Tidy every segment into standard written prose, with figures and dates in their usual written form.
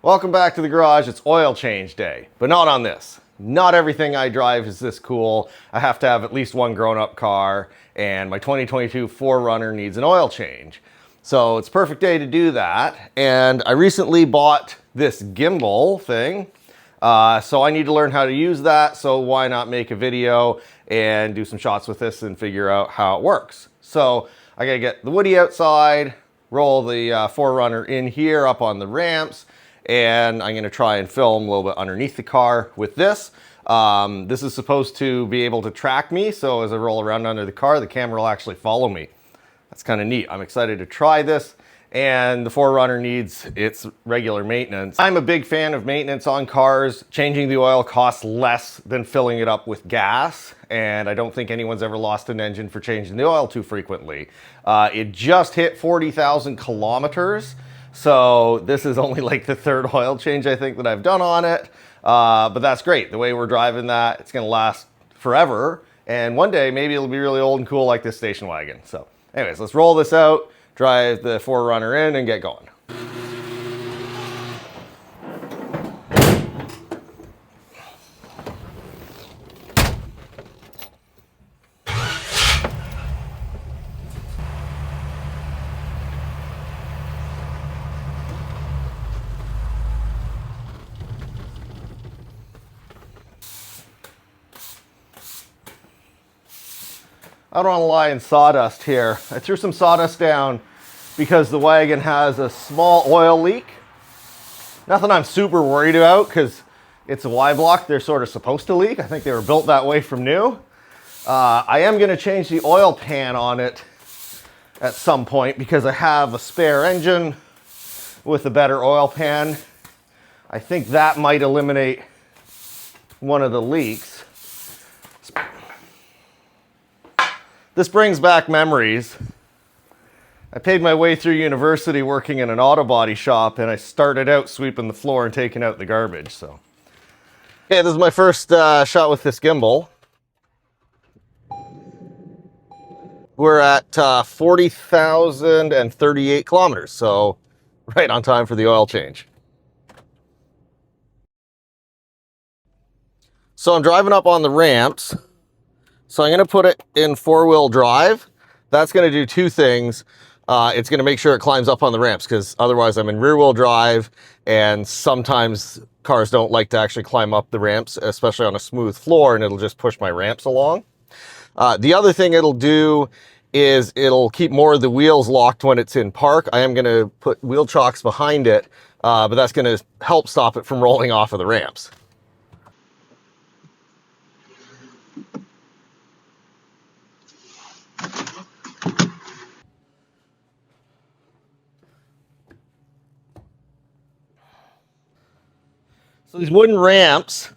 Welcome back to the garage. It's oil change day, but not on this. Not everything I drive is this cool. I have to have at least one grown-up car, and my 2022 4Runner needs an oil change. So it's a perfect day to do that. And I recently bought this gimbal thing. So I need to learn how to use that. So why not make a video and do some shots with this and figure out how it works. So I gotta get the Woody outside, roll the 4Runner in here up on the ramps, and I'm gonna try and film a little bit underneath the car with this. This is supposed to be able to track me, so as I roll around under the car, the camera will actually follow me. That's kind of neat. I'm excited to try this, and the 4Runner needs its regular maintenance. I'm a big fan of maintenance on cars. Changing the oil costs less than filling it up with gas, and I don't think anyone's ever lost an engine for changing the oil too frequently. It just hit 40,000 kilometers. So this is only like the third oil change I think that I've done on it, but that's great. The way we're driving that, it's gonna last forever, and one day maybe it'll be really old and cool like this station wagon. So anyways, let's roll this out, drive the 4Runner in and get going. I don't want to lie in sawdust here. I threw some sawdust down because the wagon has a small oil leak. Nothing I'm super worried about because it's a Y block. They're sort of supposed to leak. I think they were built that way from new. I am going to change the oil pan on it at some point because I have a spare engine with a better oil pan. I think that might eliminate one of the leaks. This brings back memories. I paid my way through university working in an auto body shop, and I started out sweeping the floor and taking out the garbage. So, okay, this is my first shot with this gimbal. We're at 40,038 kilometers, so right on time for the oil change. So I'm driving up on the ramps. So I'm going to put it in four-wheel drive. That's going to do two things. It's going to make sure it climbs up on the ramps because otherwise I'm in rear-wheel drive, and sometimes cars don't like to actually climb up the ramps, especially on a smooth floor, and it'll just push my ramps along. The other thing it'll do is it'll keep more of the wheels locked when it's in park. I am going to put wheel chocks behind it, but that's going to help stop it from rolling off of the ramps. So these wooden ramps,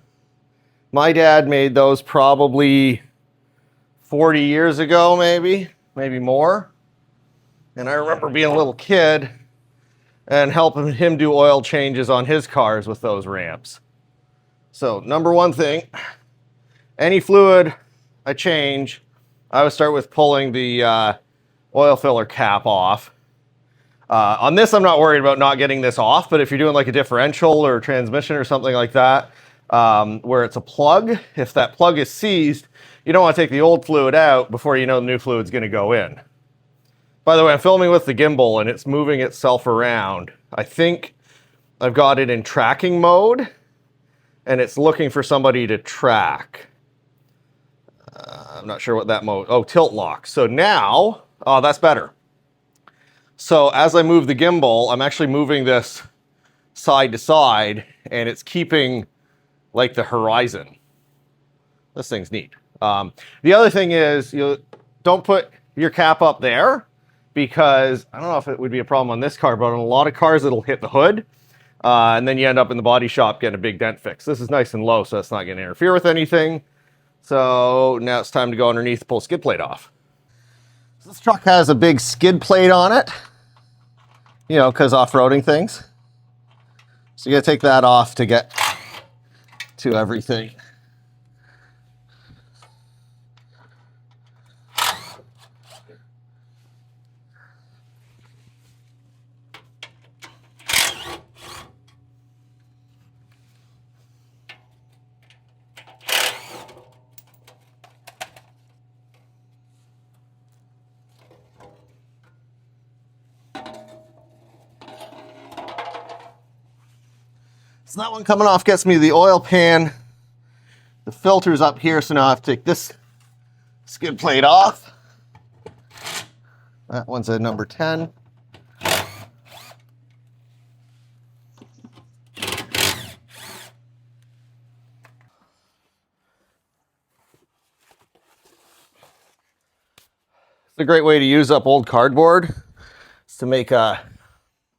my dad made those probably 40 years ago, maybe more. And I remember being a little kid and helping him do oil changes on his cars with those ramps. So number one thing, any fluid I change, I would start with pulling the oil filler cap off. On this, I'm not worried about not getting this off, but if you're doing like a differential or a transmission or something like that, where it's a plug, if that plug is seized, you don't want to take the old fluid out before you know the new fluid's going to go in. By the way, I'm filming with the gimbal and it's moving itself around. I think I've got it in tracking mode and it's looking for somebody to track. I'm not sure what that mode, oh, tilt lock. So now, oh, that's better. So as I move the gimbal, I'm actually moving this side to side, and it's keeping like the horizon. This thing's neat. The other thing is, you don't put your cap up there because I don't know if it would be a problem on this car, but on a lot of cars it'll hit the hood, and then you end up in the body shop getting a big dent fix. This is nice and low, so it's not going to interfere with anything. So now it's time to go underneath, pull skid plate off. This truck has a big skid plate on it, you know, because off-roading things. So you gotta take that off to get to everything. So that one coming off gets me the oil pan. The filter's up here, so now I have to take this skid plate off. That one's a number 10. It's a great way to use up old cardboard. It's to make a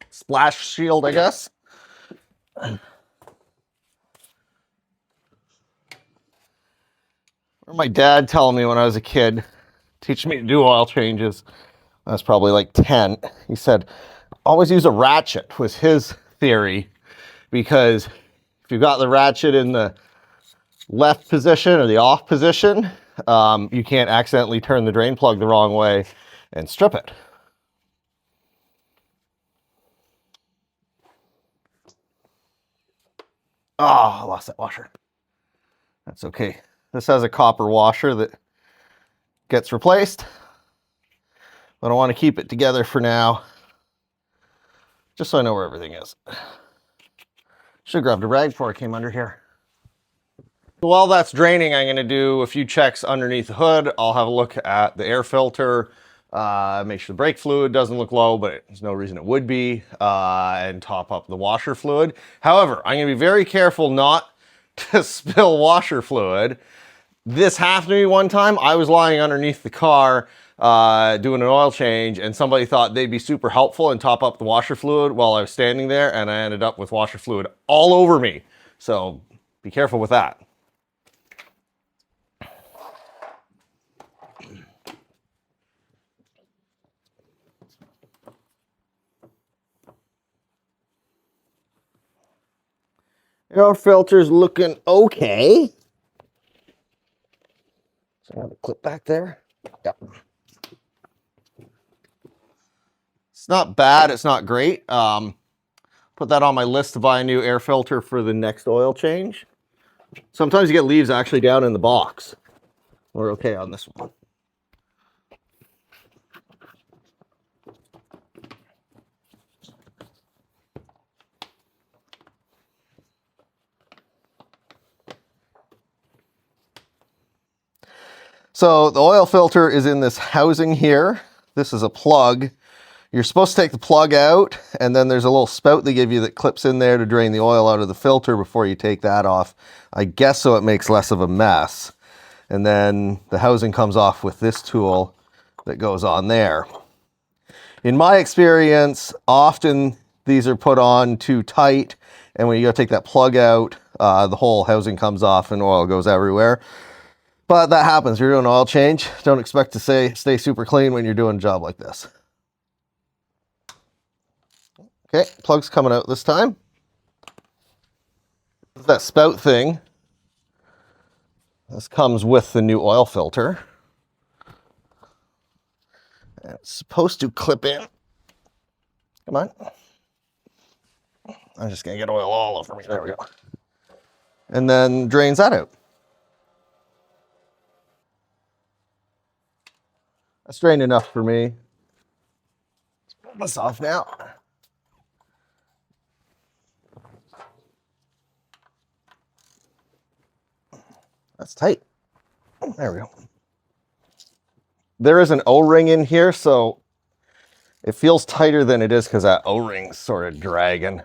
splash shield, I guess. My dad telling me when I was a kid, teaching me to do oil changes. I was probably like 10. He said, always use a ratchet, was his theory, because if you've got the ratchet in the left position or the off position, you can't accidentally turn the drain plug the wrong way and strip it. Oh, I lost that washer. That's okay. This has a copper washer that gets replaced, but I want to keep it together for now, just so I know where everything is. Should have grabbed a rag before I came under here. While that's draining, I'm going to do a few checks underneath the hood. I'll have a look at the air filter, make sure the brake fluid doesn't look low, but there's no reason it would be, and top up the washer fluid. However, I'm going to be very careful not to spill washer fluid. This happened to me one time. I was lying underneath the car doing an oil change, and somebody thought they'd be super helpful and top up the washer fluid while I was standing there, and I ended up with washer fluid all over me. So be careful with that. Air filter's looking okay. So I have a clip back there. Yep. It's not bad, it's not great. Put that on my list to buy a new air filter for the next oil change. Sometimes you get leaves actually down in the box. We're okay on this one. So the oil filter is in this housing here. This is a plug. You're supposed to take the plug out, and then there's a little spout they give you that clips in there to drain the oil out of the filter before you take that off. I guess so it makes less of a mess. And then the housing comes off with this tool that goes on there. In my experience, often these are put on too tight, and when you go take that plug out, the whole housing comes off and oil goes everywhere. But that happens. You're doing an oil change. Don't expect to stay super clean when you're doing a job like this. Okay, plug's coming out this time. That spout thing. This comes with the new oil filter. And it's supposed to clip in. Come on. I'm just going to get oil all over me. There we go. And then drains that out. That's drained enough for me. Let's pull this off now. That's tight. There we go. There is an O-ring in here, so it feels tighter than it is because that O-ring's sort of dragging.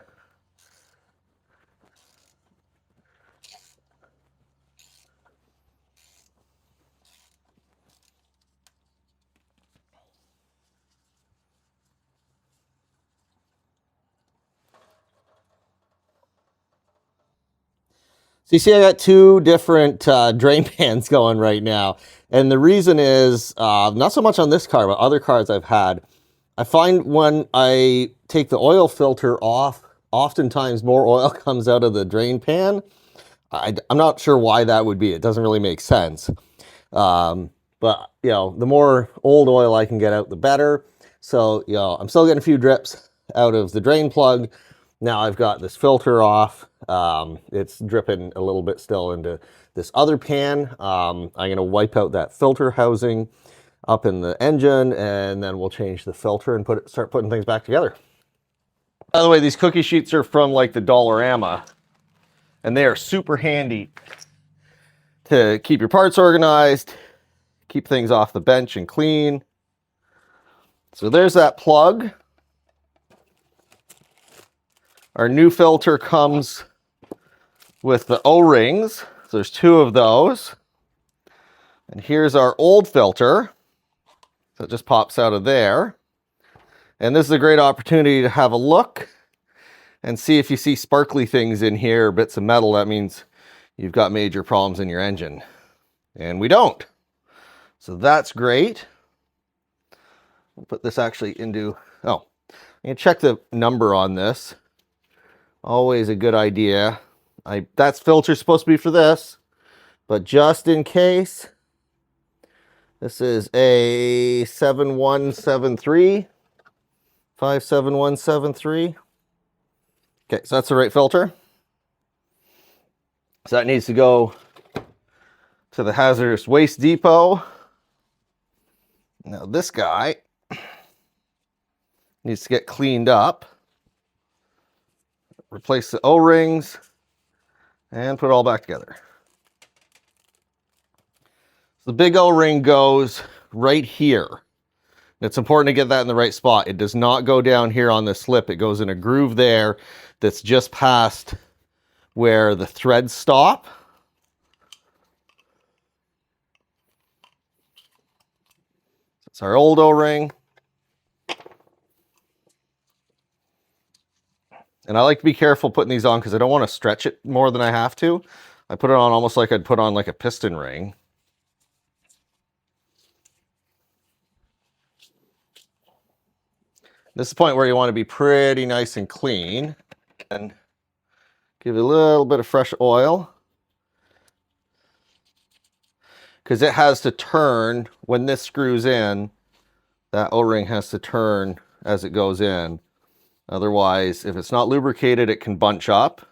So you see I got two different drain pans going right now. And the reason is, not so much on this car, but other cars I've had, I find when I take the oil filter off, oftentimes more oil comes out of the drain pan. I'm not sure why that would be. It doesn't really make sense. But, you know, the more old oil I can get out, the better. So, you know, I'm still getting a few drips out of the drain plug. Now I've got this filter off. It's dripping a little bit still into this other pan. I'm going to wipe out that filter housing up in the engine, and then we'll change the filter and start putting things back together. By the way, these cookie sheets are from like the Dollarama. And they are super handy to keep your parts organized, keep things off the bench and clean. So there's that plug. Our new filter comes with the O-rings. So there's 2 of those. And here's our old filter. So it just pops out of there. And this is a great opportunity to have a look and see if you see sparkly things in here, bits of metal. That means you've got major problems in your engine. And we don't. So that's great. We'll put this actually into, oh, I'm going to check the number on this. Always a good idea. That filter's supposed to be for this, but just in case, this is a 7173, 57173. Okay, so that's the right filter. So that needs to go to the hazardous waste depot. Now this guy needs to get cleaned up. Replace the O-rings and put it all back together. The big O-ring goes right here. It's important to get that in the right spot. It does not go down here on the slip. It goes in a groove there that's just past where the threads stop. It's our old O-ring. And I like to be careful putting these on because I don't want to stretch it more than I have to. I put it on almost like I'd put on like a piston ring. This is the point where you want to be pretty nice and clean. And give it a little bit of fresh oil. Because it has to turn, when this screws in, that O-ring has to turn as it goes in. Otherwise, if it's not lubricated, it can bunch up.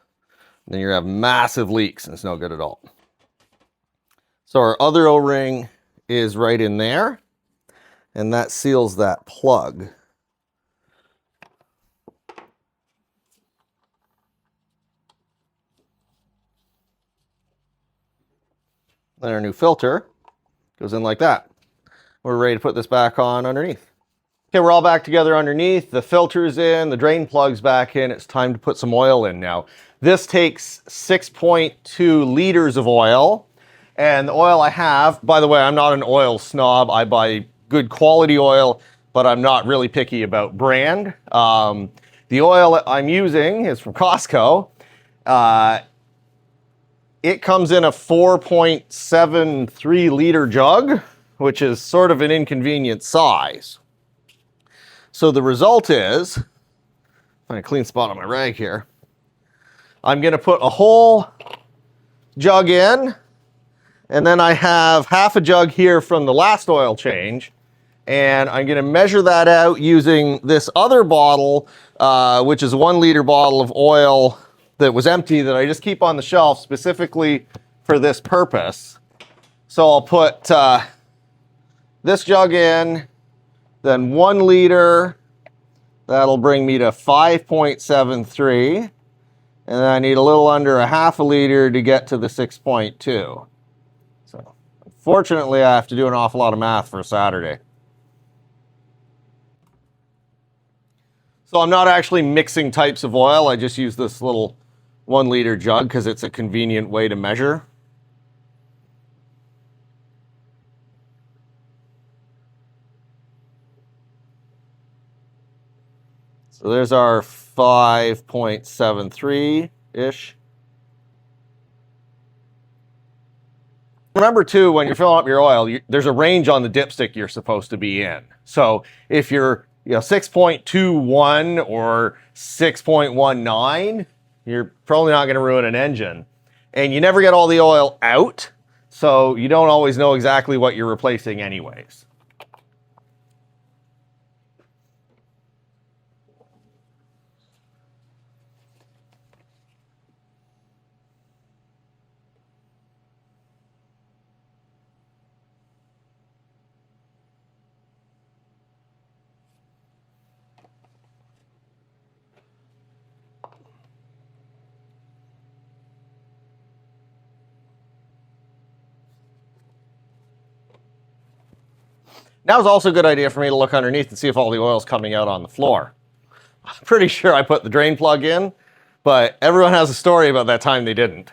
Then you have massive leaks and it's no good at all. So our other O-ring is right in there. And that seals that plug. Then our new filter goes in like that. We're ready to put this back on underneath. Okay, we're all back together underneath. The filter's in, the drain plug's back in. It's time to put some oil in now. This takes 6.2 liters of oil. And the oil I have, by the way, I'm not an oil snob. I buy good quality oil, but I'm not really picky about brand. The oil I'm using is from Costco. It comes in a 4.73 liter jug, which is sort of an inconvenient size. So the result is, find a clean spot on my rag here. I'm going to put a whole jug in, and then I have half a jug here from the last oil change, and I'm going to measure that out using this other bottle, which is a 1 liter bottle of oil that was empty that I just keep on the shelf specifically for this purpose. So I'll put this jug in, then 1 liter, that'll bring me to 5.73, and then I need a little under a half a liter to get to the 6.2. So unfortunately I have to do an awful lot of math for a Saturday. So I'm not actually mixing types of oil, I just use this little 1 liter jug because it's a convenient way to measure. So there's our 5.73-ish. Remember too, when you're filling up your oil, there's a range on the dipstick you're supposed to be in. So if you're 6.21 or 6.19, you're probably not going to ruin an engine. And you never get all the oil out, so you don't always know exactly what you're replacing anyways. Now's also a good idea for me to look underneath and see if all the oil's coming out on the floor. I'm pretty sure I put the drain plug in, but everyone has a story about that time they didn't.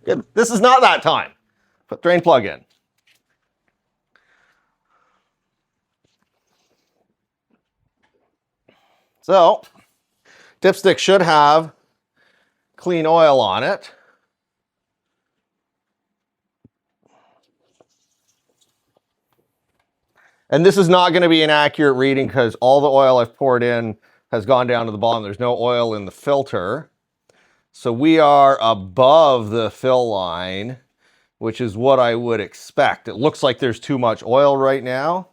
Good. This is not that time. Put drain plug in. So, dipstick should have clean oil on it. And this is not going to be an accurate reading because all the oil I've poured in has gone down to the bottom. There's no oil in the filter. So we are above the fill line, which is what I would expect. It looks like there's too much oil right now.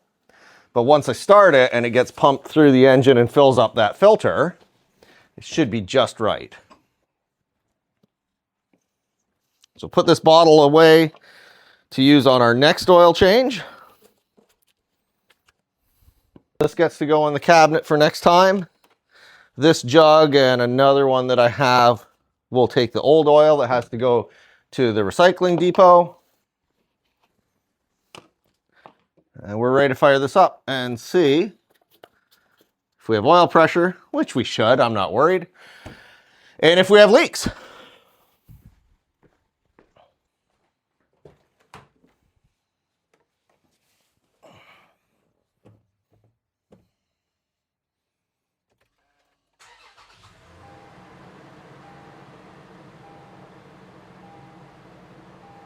But once I start it and it gets pumped through the engine and fills up that filter, it should be just right. So put this bottle away to use on our next oil change. This gets to go in the cabinet for next time. This jug and another one that I have will take the old oil that has to go to the recycling depot. And we're ready to fire this up and see if we have oil pressure, which we should, I'm not worried. And if we have leaks.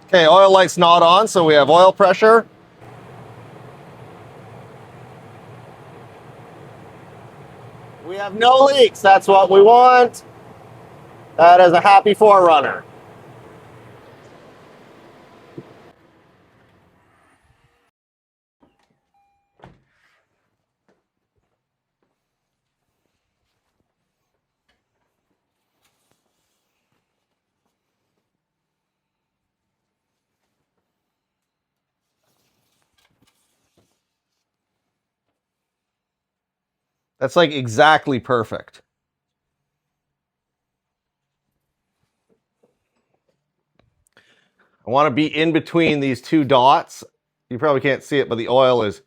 Okay, oil light's not on, so we have oil pressure. We have no leaks, that's what we want. That is a happy 4Runner. That's like exactly perfect. I want to be in between these two dots. You probably can't see it, but the oil is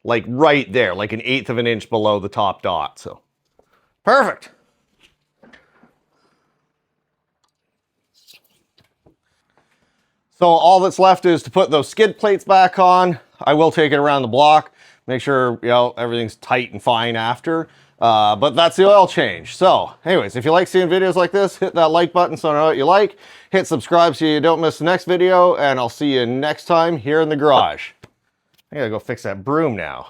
like right there, like 1/8 of an inch below the top dot. So perfect. So all that's left is to put those skid plates back on. I will take it around the block, make sure everything's tight and fine after. But that's the oil change. So anyways, if you like seeing videos like this, hit that like button so I know what you like. Hit subscribe so you don't miss the next video, and I'll see you next time here in the garage. I gotta go fix that broom now.